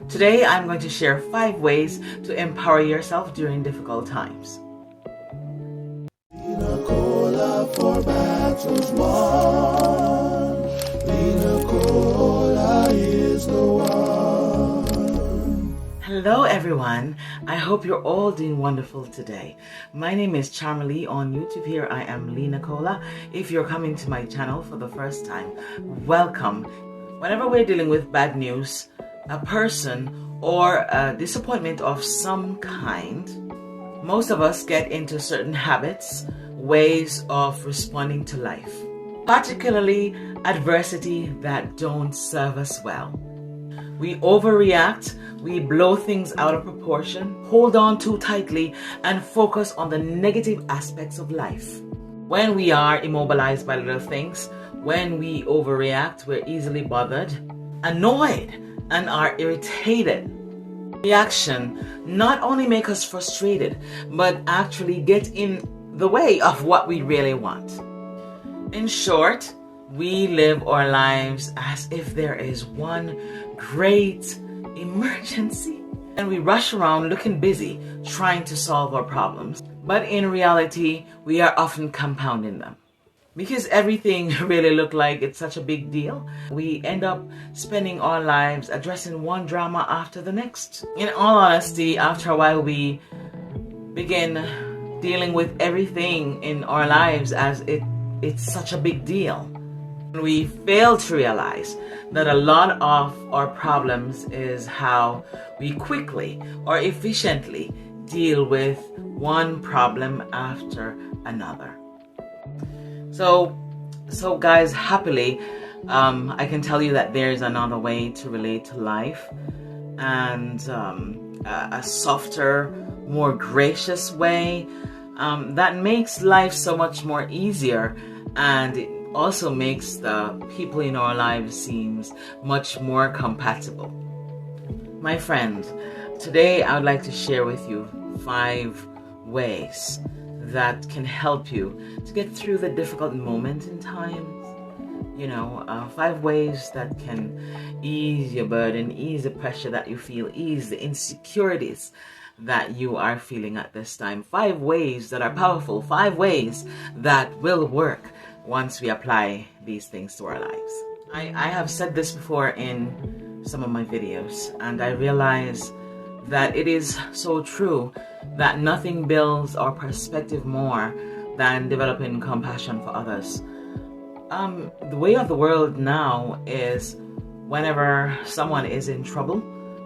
Today I'm going to share 5 ways to empower yourself during difficult times. Nacola for battles won. Nacola is the one. Hello everyone, I hope you're all doing wonderful today. My name is Charmalee on YouTube. Here I am, Nacola. If you're coming to my channel for the first time, welcome. Whenever we're dealing with bad news, a person, or a disappointment of some kind, most of us get into certain habits, ways of responding to life, particularly adversity that don't serve us well. We overreact, we blow things out of proportion, hold on too tightly, and focus on the negative aspects of life. When we are immobilized by little things, when we overreact, we're easily bothered, annoyed, and are irritated. Reaction not only make us frustrated, but actually get in the way of what we really want. In short, we live our lives as if there is one great emergency, and we rush around looking busy trying to solve our problems. But in reality, we are often compounding them. Because everything really looked like it's such a big deal, we end up spending our lives addressing one drama after the next. In all honesty, after a while we begin dealing with everything in our lives as it's such a big deal. We fail to realize that a lot of our problems is how we quickly or efficiently deal with one problem after another. So guys, happily, I can tell you that there's another way to relate to life, and a softer, more gracious way that makes life so much more easier, and it also makes the people in our lives seems much more compatible. My friend, today I would like to share with you 5 ways that can help you to get through the difficult moments in times. 5 ways that can ease your burden, ease the pressure that you feel, ease the insecurities that you are feeling at this time. 5 ways that are powerful, 5 ways that will work once we apply these things to our lives. I have said this before in some of my videos, and I realize that it is so true that nothing builds our perspective more than developing compassion for others. The way of the world now is whenever someone is in trouble,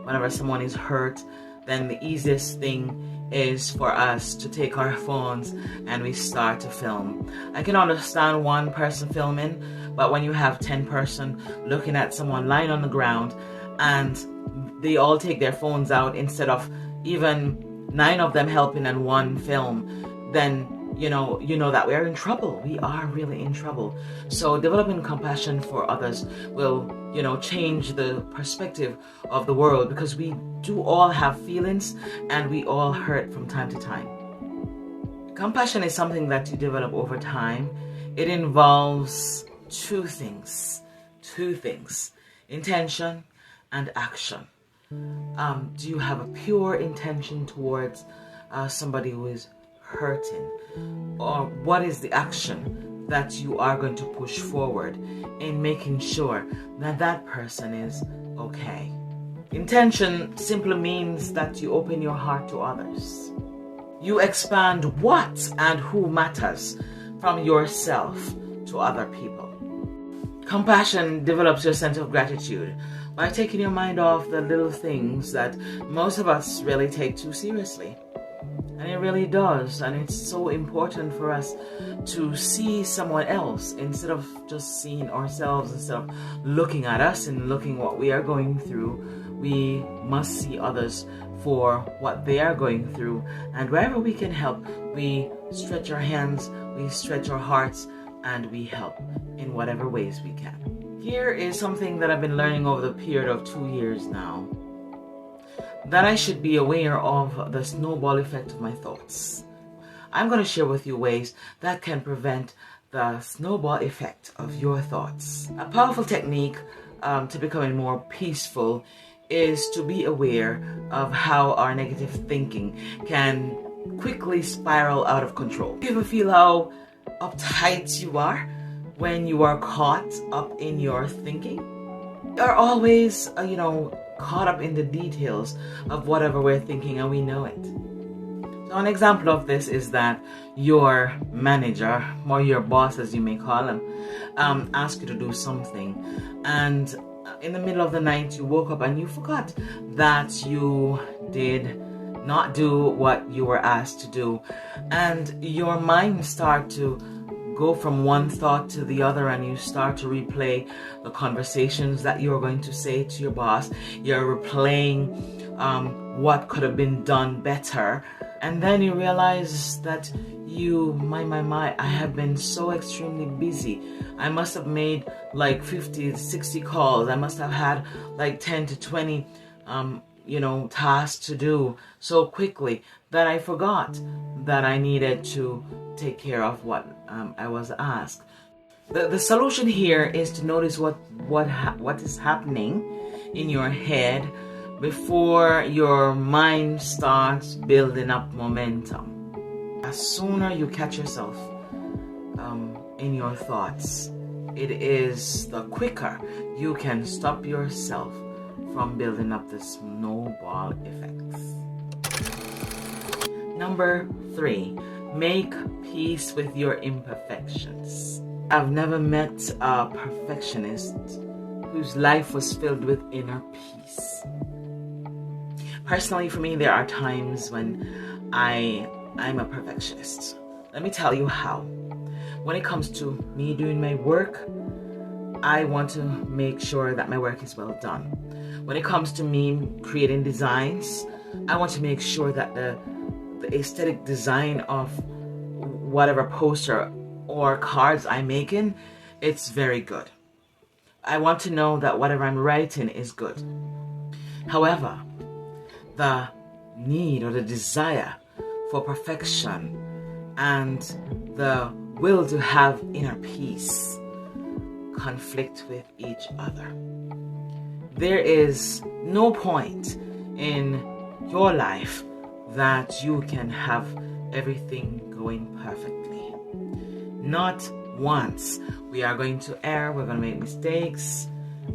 whenever someone is hurt, then the easiest thing is for us to take our phones and we start to film. I can understand one person filming, but when you have 10 person looking at someone lying on the ground and they all take their phones out instead of even 9 of them helping and 1 film, then you know that we're in trouble. We are really in trouble. So developing compassion for others will change the perspective of the world, because we do all have feelings and we all hurt from time to time. Compassion is something that you develop over time. It involves two things: intention and action. Do you have a pure intention towards somebody who is hurting? Or what is the action that you are going to push forward in making sure that that person is okay? Intention simply means that you open your heart to others. You expand what and who matters from yourself to other people. Compassion develops your sense of gratitude by taking your mind off the little things that most of us really take too seriously. And it really does. And it's so important for us to see someone else instead of just seeing ourselves. Instead of looking at us and looking what we are going through, we must see others for what they are going through. And wherever we can help, we stretch our hands, we stretch our hearts, and we help in whatever ways we can. Here is something that I've been learning over the period of 2 years now, that I should be aware of the snowball effect of my thoughts. I'm going to share with you ways that can prevent the snowball effect of your thoughts. A powerful technique to becoming more peaceful is to be aware of how our negative thinking can quickly spiral out of control. You ever feel how uptight you are when you are caught up in your thinking? We are always, caught up in the details of whatever we're thinking, and we know it. So an example of this is that your manager, or your boss as you may call him, asked you to do something, and in the middle of the night you woke up and you forgot that you did not do what you were asked to do, and your mind start to go from one thought to the other, and you start to replay the conversations that you're going to say to your boss. You're replaying what could have been done better, and then you realize that I have been so extremely busy. I must have made like 50 to 60 calls. I must have had like 10 to 20 tasks to do so quickly that I forgot that I needed to take care of what I was asked. The solution here is to notice what is happening in your head before your mind starts building up momentum. As sooner you catch yourself in your thoughts, it is the quicker you can stop yourself from building up the snowball effects. Number 3, make peace with your imperfections. I've never met a perfectionist whose life was filled with inner peace. Personally, for me, there are times when I'm a perfectionist. Let me tell you how. When it comes to me doing my work, I want to make sure that my work is well done. When it comes to me creating designs, I want to make sure that the aesthetic design of whatever poster or cards I'm making, it's very good. I want to know that whatever I'm writing is good. However, the need or the desire for perfection and the will to have inner peace conflict with each other. There is no point in your life that you can have everything going perfectly. Not once. We are going to err, we're going to make mistakes,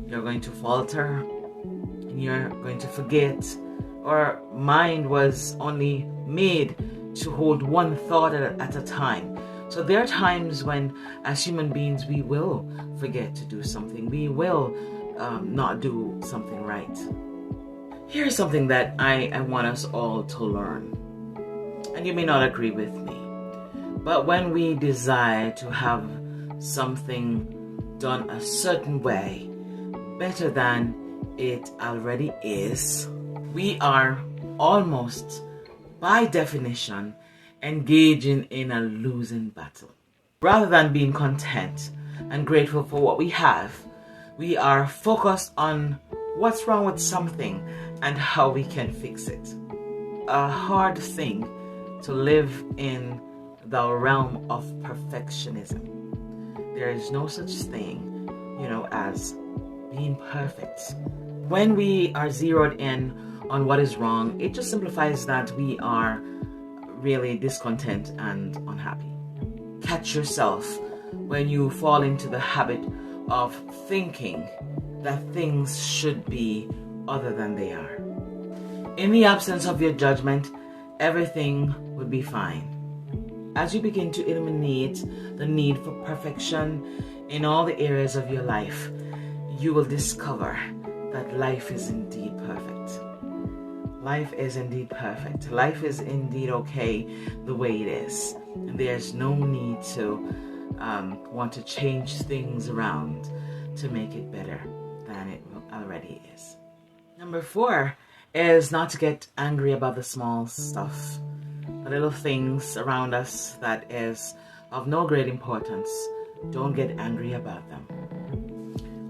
you're going to falter, and you're going to forget. Our mind was only made to hold one thought at a time. So there are times when, as human beings, we will forget to do something. We will not do something right. Here's something that I want us all to learn. And you may not agree with me. But when we desire to have something done a certain way, better than it already is, we are almost, by definition, engaging in a losing battle. Rather than being content and grateful for what we have, we are focused on what's wrong with something and how we can fix it. A hard thing to live in the realm of perfectionism. There is no such thing, as being perfect. When we are zeroed in on what is wrong, it just simplifies that we are really discontent and unhappy. Catch yourself when you fall into the habit of thinking that things should be other than they are. In the absence of your judgment, everything would be fine. As you begin to eliminate the need for perfection in all the areas of your life, you will discover that life is indeed perfect. Life is indeed perfect. Life is indeed okay the way it is. And there's no need to want to change things around to make it better than it already is. Number 4 is not to get angry about the small stuff, the little things around us that is of no great importance. Don't get angry about them.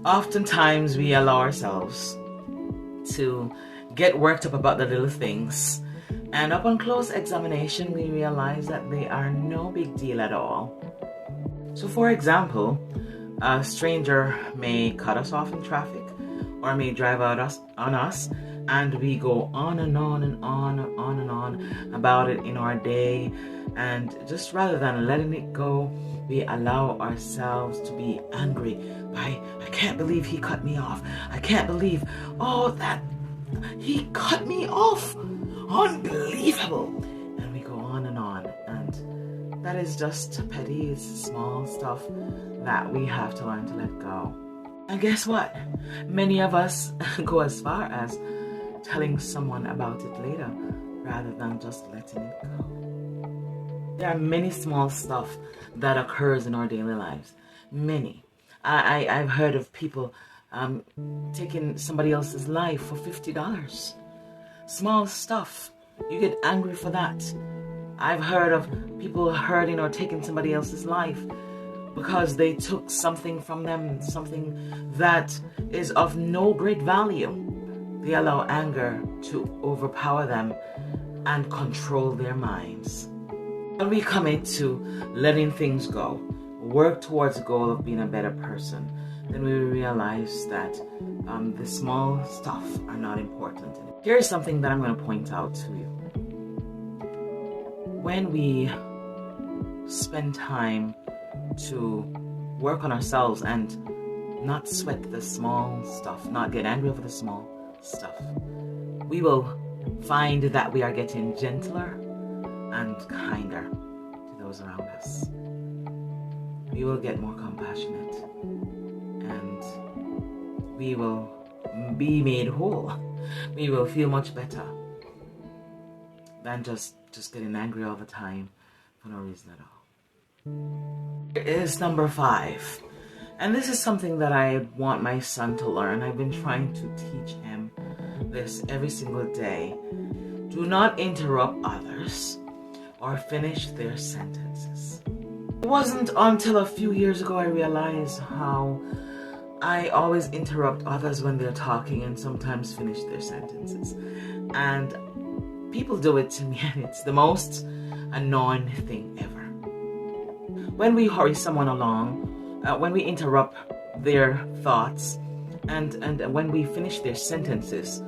Oftentimes we allow ourselves to get worked up about the little things, and upon close examination we realize that they are no big deal at all. So for example, a stranger may cut us off in traffic, or may drive out on us, and we go on and on and on and on and on about it in our day. And just rather than letting it go, we allow ourselves to be angry by, I can't believe he cut me off. I can't believe, oh, that he cut me off. Unbelievable. And we go on and on. And that is just petty, it's small stuff that we have to learn to let go. And guess what? Many of us go as far as telling someone about it later rather than just letting it go. There are many small stuff that occurs in our daily lives. Many. I've heard of people taking somebody else's life for $50. Small stuff. You get angry for that. I've heard of people hurting or taking somebody else's life because they took something from them, something that is of no great value. They allow anger to overpower them and control their minds. When we commit to letting things go, work towards the goal of being a better person, then we realize that the small stuff are not important. Here's something that I'm going to point out to you. When we spend time to work on ourselves and not sweat the small stuff, not get angry over the small stuff, we will find that we are getting gentler and kinder to those around us. We will get more compassionate and we will be made whole. We will feel much better than just getting angry all the time for no reason at all. Here is number 5. And this is something that I want my son to learn. I've been trying to teach him this every single day. Do not interrupt others or finish their sentences. It wasn't until a few years ago I realized how I always interrupt others when they're talking and sometimes finish their sentences. And people do it to me and it's the most annoying thing ever. When we hurry someone along, when we interrupt their thoughts, and when we finish their sentences,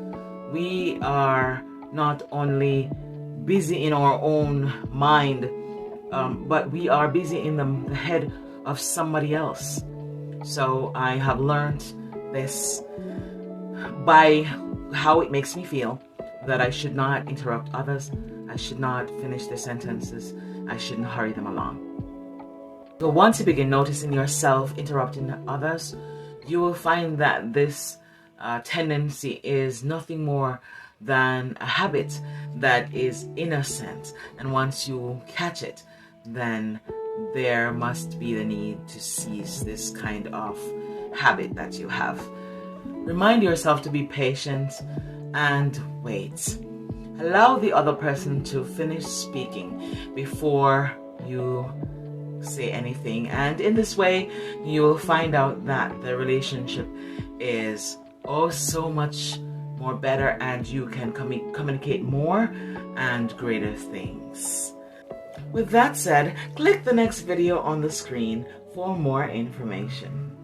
we are not only busy in our own mind, but we are busy in the head of somebody else. So I have learned this by how it makes me feel, that I should not interrupt others, I should not finish their sentences, I shouldn't hurry them along. So once you begin noticing yourself interrupting others, you will find that this tendency is nothing more than a habit that is innocent. And once you catch it, then there must be the need to cease this kind of habit that you have. Remind yourself to be patient and wait. Allow the other person to finish speaking before you say anything, and in this way you will find out that the relationship is oh so much more better and you can communicate more and greater things. With that said, click the next video on the screen for more information.